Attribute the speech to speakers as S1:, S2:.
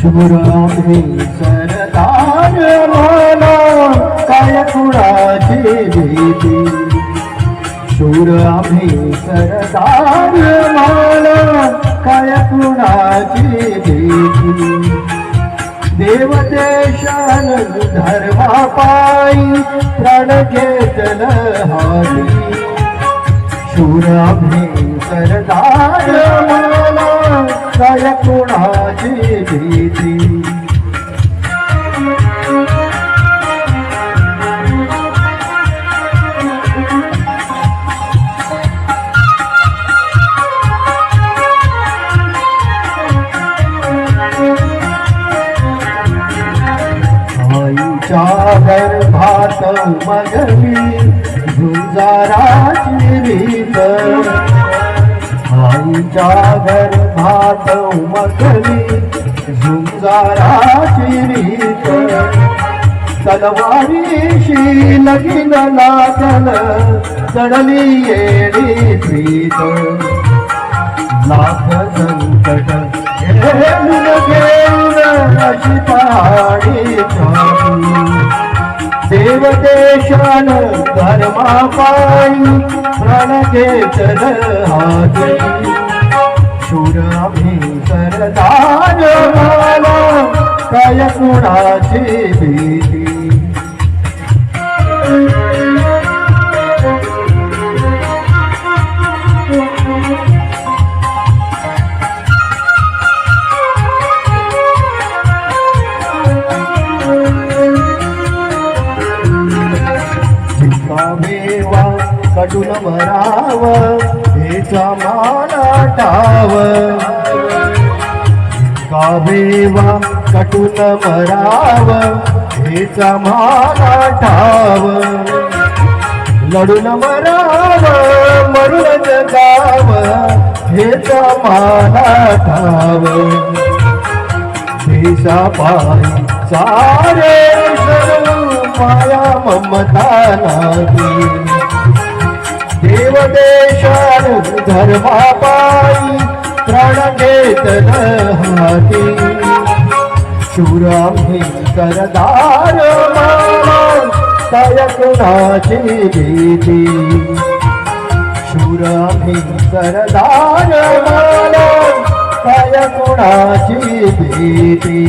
S1: शूरामी सरदार मला काय कुणाची भीती. शूरामी सरदार मला काय कुणाची भीती. देवदेशान धर्मा पायी प्राण घेतल हाती. शूरामी सरदार मला काय कुणाची भीती. आईच्या गर्भात मगली झुंजाराची रीत. आईच्या गर्भात मगली झुंजाराची रीत. तलवारीशी लगीन लागल चढली येडी प्रीत. लाख संकट घेऊन घेऊन अशी पाणी छाती. देवदेशान धर्मा पायी प्राण घेतल हाती. शूरामी सरदार मला काय कुणाची भीती. भिकावेवा कटून मराव हेचा माना ठाव. भिकावेवा कटून मराव हेचा माना ठाव. लढून मराव मरून जगाव हेचा माना ठाव. देशा पायी सारे माया ममता नाती. देवदेशान धर्मा पायी प्राण घेतल हाती. शूरामी सरदार मला काय कुणाची भीती. शूरामी सरदार मला काय कुणाची भीती.